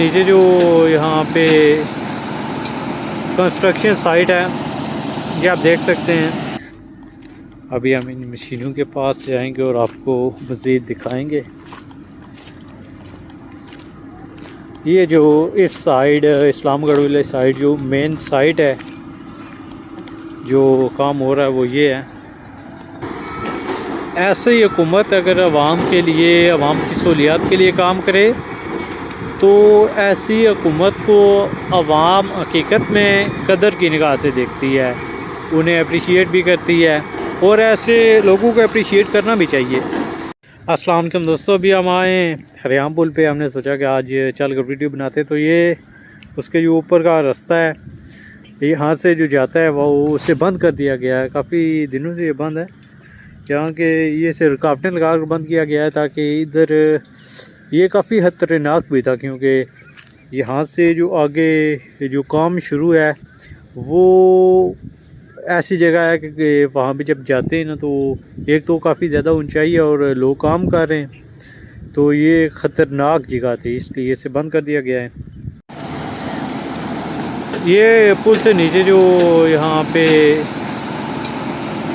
नीचे जो यहाँ पे कंस्ट्रक्शन साइट है ये आप देख सकते हैं। अभी हम इन मशीनों के पास से आएंगे और आपको मज़ीद दिखाएंगे। ये जो इस साइड इस्लामगढ़ वाले साइड जो मेन साइट है जो काम हो रहा है वो ये है। ऐसे ही हुकूमत अगर आवाम के लिए, आवाम की सहूलियात के लिए काम करे तो ऐसी हुकूमत को आवाम हकीकत में कदर की निगाह से देखती है, उन्हें अप्रिशिएट भी करती है और ऐसे लोगों को अप्रिशिएट करना भी चाहिए। अस्सलाम वालेकुम दोस्तों, अभी हम आए हरियाम पुल पे। हमने सोचा कि आज चल कर वीडियो बनाते। तो ये उसके जो ऊपर का रास्ता है यहाँ से जो जाता है वो उसे बंद कर दिया गया है। काफ़ी दिनों से ये बंद है। यहाँ के ये से रुकावटें लगा कर बंद किया गया है ताकि इधर ये काफ़ी खतरनाक भी था, क्योंकि यहाँ से जो आगे जो काम शुरू है वो ऐसी जगह है कि वहाँ पे जब जाते हैं ना तो एक तो काफ़ी ज़्यादा ऊंचाई है और लोग काम कर रहे हैं, तो ये ख़तरनाक जगह थी, इसलिए इसे बंद कर दिया गया है। ये पुल से नीचे जो यहाँ पे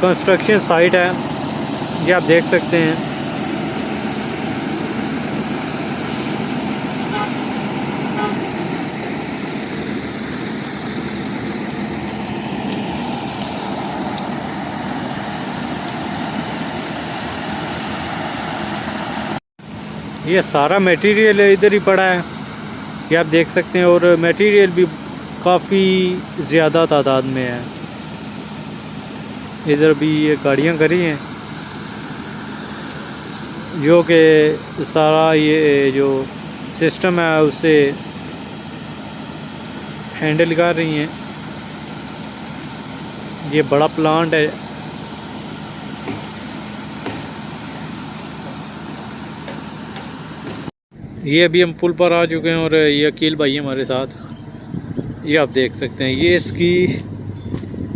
कंस्ट्रक्शन साइट है ये आप देख सकते हैं। ये सारा मटेरियल इधर ही पड़ा है, ये आप देख सकते हैं, और मटेरियल भी काफ़ी ज़्यादा तादाद में है। इधर भी ये गाड़ियाँ खड़ी हैं जो कि सारा ये जो सिस्टम है उसे हैंडल कर रही हैं। ये बड़ा प्लांट है। ये अभी हम पुल पर आ चुके हैं और ये अकील भाई हमारे साथ, ये आप देख सकते हैं। ये इसकी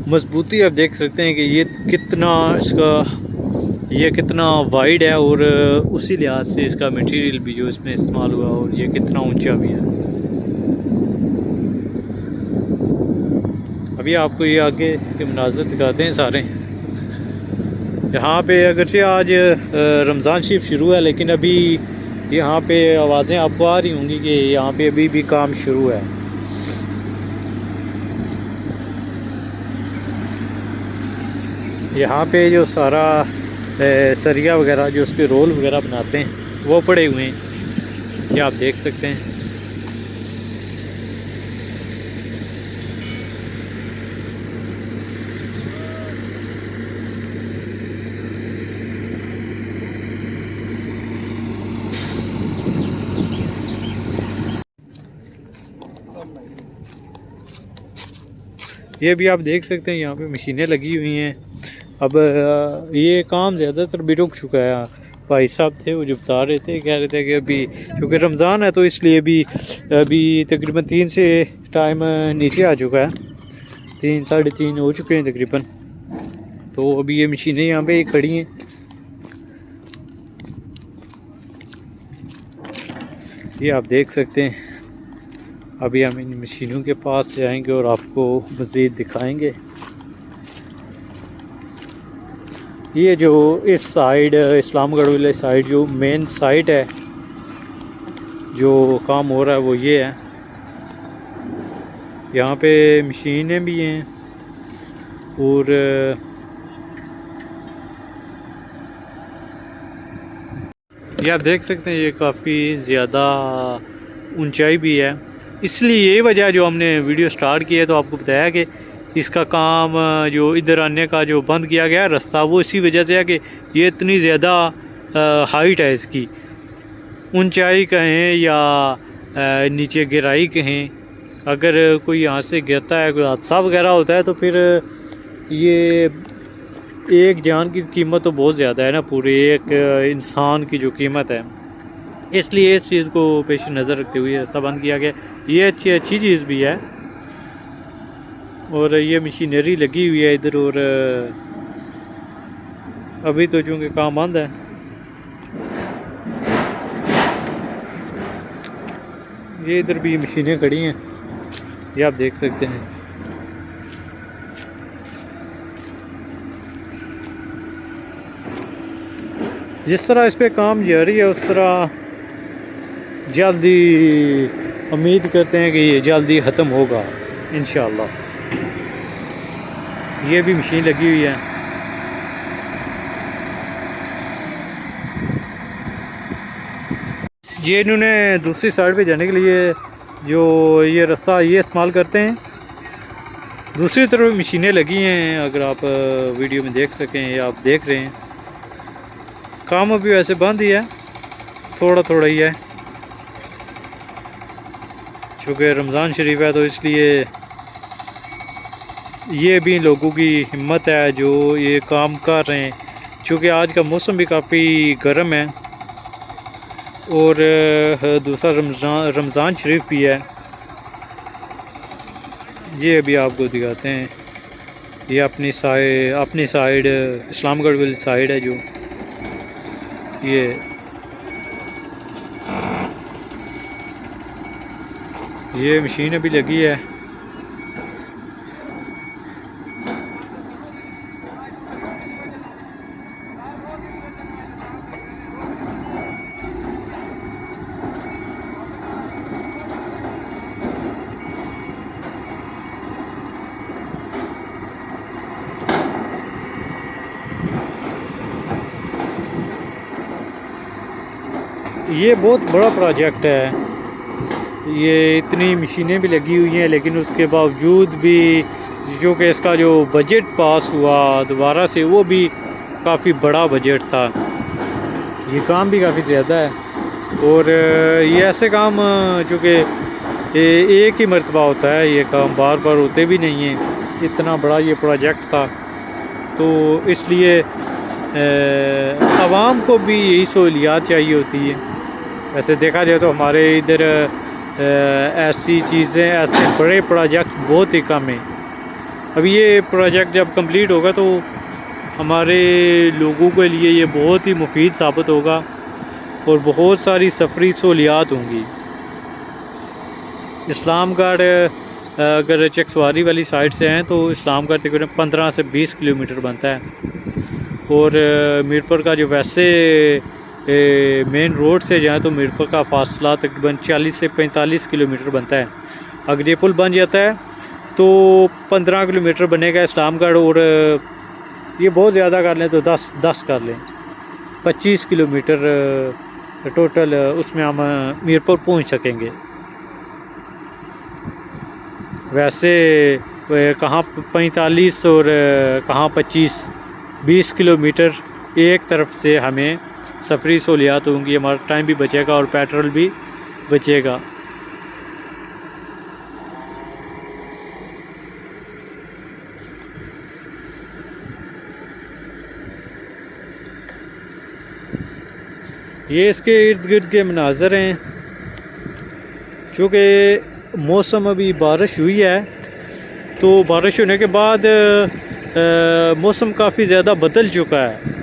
मजबूती आप देख सकते हैं कि ये कितना कितना वाइड है और उसी लिहाज से इसका मटेरियल भी जो इसमें इस्तेमाल हुआ और ये कितना ऊंचा भी है। अभी आपको ये आगे के मनाज़र दिखाते हैं सारे। यहाँ पे अगरचे आज रमज़ान शरीफ शुरू है, लेकिन अभी यहाँ पे आवाज़ें आपको आ रही होंगी कि यहाँ पे अभी भी काम शुरू है। यहाँ पे जो सारा सरिया वगैरह जो उसके रोल वगैरह बनाते हैं वो पड़े हुए हैं, ये आप देख सकते हैं। ये भी आप देख सकते हैं यहाँ पे मशीनें लगी हुई हैं। अब ये काम ज़्यादातर भी रुक चुका है। भाई साहब थे वो जो बता रहे थे, कह रहे थे कि अभी क्योंकि रमज़ान है तो इसलिए भी अभी तकरीबन 3 से टाइम नीचे आ चुका है। 3 साढ़े 3 हो चुके हैं तकरीबन। तो अभी ये मशीनें यहाँ पे खड़ी हैं। ये आप देख सकते हैं। अभी हम इन मशीनों के पास से आएंगे और आपको मज़ीद दिखाएंगे। ये जो इस साइड इस्लामगढ़ वाले साइड जो मेन साइट है जो काम हो रहा है वो ये है। यहाँ पे मशीनें भी हैं और ये आप देख सकते हैं ये काफ़ी ज़्यादा ऊंचाई भी है। इसलिए यही वजह है जो हमने वीडियो स्टार्ट किया तो आपको बताया कि इसका काम जो इधर आने का जो बंद किया गया रास्ता वो इसी वजह से है कि ये इतनी ज़्यादा हाइट है, इसकी ऊंचाई कहें या नीचे गहराई कहें। अगर कोई यहाँ से गिरता है, कोई हादसा वगैरह होता है तो फिर ये एक जान की कीमत तो बहुत ज़्यादा है ना, पूरे एक इंसान की जो कीमत है। इसलिए इस चीज़ को पेश नज़र रखते हुए ऐसा बंद किया गया। ये अच्छी चीज़ भी है और ये मशीनरी लगी हुई है इधर। और अभी तो चूँकि काम बंद है। ये इधर भी मशीनें खड़ी हैं, ये आप देख सकते हैं। जिस तरह इस पे काम जारी है उस तरह जल्दी उम्मीद करते हैं कि ये जल्दी ख़त्म होगा इंशाअल्लाह। ये भी मशीन लगी हुई है। ये इन्होंने दूसरी साइड पे जाने के लिए जो ये रास्ता ये इस्तेमाल करते हैं। दूसरी तरफ मशीनें लगी हैं, अगर आप वीडियो में देख सकें या आप देख रहे हैं। काम अभी वैसे बंद ही है, थोड़ा थोड़ा ही है, चूँकि रमज़ान शरीफ है तो इसलिए ये भी लोगों की हिम्मत है जो ये काम कर रहे हैं। चूँकि आज का मौसम भी काफ़ी गर्म है और दूसरा रमज़ान शरीफ भी है। ये अभी आपको दिखाते हैं, ये अपनी साइड इस्लामगढ़ वाली साइड है जो ये मशीन अभी लगी है। ये बहुत बड़ा प्रोजेक्ट है, ये इतनी मशीनें भी लगी हुई हैं, लेकिन उसके बावजूद भी जो कि इसका जो बजट पास हुआ दोबारा से वो भी काफ़ी बड़ा बजट था। ये काम भी काफ़ी ज़्यादा है और ये ऐसे काम जो कि एक ही मरतबा होता है, ये काम बार बार होते भी नहीं हैं। इतना बड़ा ये प्रोजेक्ट था तो इसलिए आवाम को भी यही सहूलियात चाहिए होती है। वैसे देखा जाए तो हमारे इधर ऐसी चीज़ें, ऐसे बड़े प्रोजेक्ट बहुत ही कम हैं। अब ये प्रोजेक्ट जब कंप्लीट होगा तो हमारे लोगों के लिए ये बहुत ही मुफीद साबित होगा और बहुत सारी सफरी सहूलियात होंगी। इस्लामगढ़ अगर चकसवारी वाली साइड से हैं तो इस्लामगढ़ तकरीबन 15 से 20 किलोमीटर बनता है और मीरपुर का जो वैसे मेन रोड से जाए तो मीरपुर का फासला तकरीबन 40 से 45 किलोमीटर बनता है। अगर ये पुल बन जाता है तो 15 किलोमीटर बनेगा इस्लामगढ़, और ये बहुत ज़्यादा कर लें तो 10 कर लें 25 किलोमीटर टोटल उसमें हम मीरपुर पहुंच सकेंगे। वैसे कहाँ 45 और कहाँ 20 किलोमीटर एक तरफ से हमें सफरी सहूलियात होंगी, हमारा टाइम भी बचेगा और पेट्रोल भी बचेगा। ये इसके इर्द गिर्द के मनाज़र हैं। चूँकि मौसम अभी बारिश हुई है तो बारिश होने के बाद मौसम काफ़ी ज़्यादा बदल चुका है।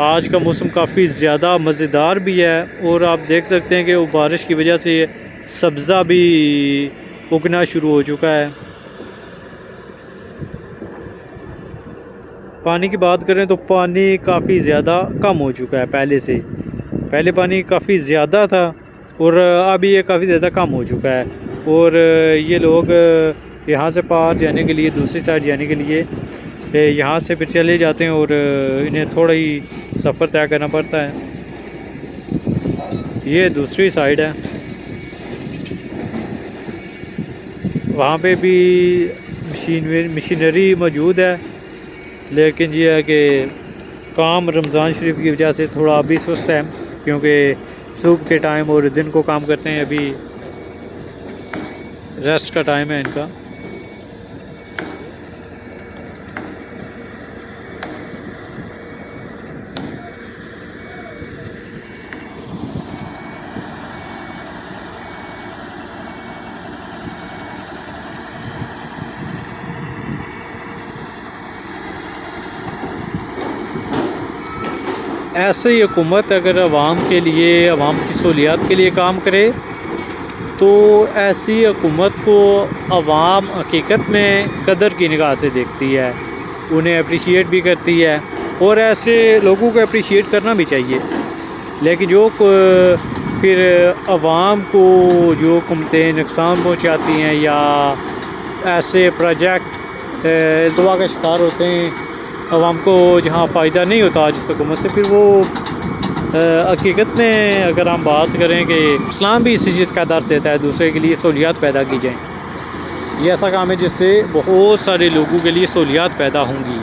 आज का मौसम काफ़ी ज़्यादा मज़ेदार भी है और आप देख सकते हैं कि वो बारिश की वजह से सब्ज़ा भी उगना शुरू हो चुका है। पानी की बात करें तो पानी काफ़ी ज़्यादा कम हो चुका है पहले से। पहले पानी काफ़ी ज़्यादा था और अभी ये काफ़ी ज़्यादा कम हो चुका है और ये लोग यहाँ से पार जाने के लिए, दूसरी साइड जाने के लिए यहाँ से फिर चले जाते हैं और इन्हें थोड़ा ही सफ़र तय करना पड़ता है। ये दूसरी साइड है, वहाँ पे भी मशीनरी मौजूद है, लेकिन ये है कि काम रमज़ान शरीफ की वजह से थोड़ा अभी सुस्त है, क्योंकि सुबह के टाइम और दिन को काम करते हैं। अभी रेस्ट का टाइम है इनका। ऐसे ही हुकूमत अगर आवाम के लिए, आवाम की सहूलियात के लिए काम करे तो ऐसी हुकूमत को अवाम हकीकत में कदर की निगाह से देखती है, उन्हें अप्रिशिएट भी करती है और ऐसे लोगों को अप्रिशिएट करना भी चाहिए। लेकिन जो फिर अवाम को जो हुकूमतें नुकसान पहुंचाती हैं या ऐसे प्रोजेक्ट अल्तवा का शिकार होते हैं, अवाम को जहां फ़ायदा नहीं होता जिस हुकूमत से, फिर वो हकीकत में अगर हम बात करें कि इस्लाम भी इसी चीज़ का दर्स देता है, दूसरे के लिए सहूलियात पैदा की जाएँ। ये ऐसा काम है जिससे बहुत सारे लोगों के लिए सहूलियात पैदा होंगी।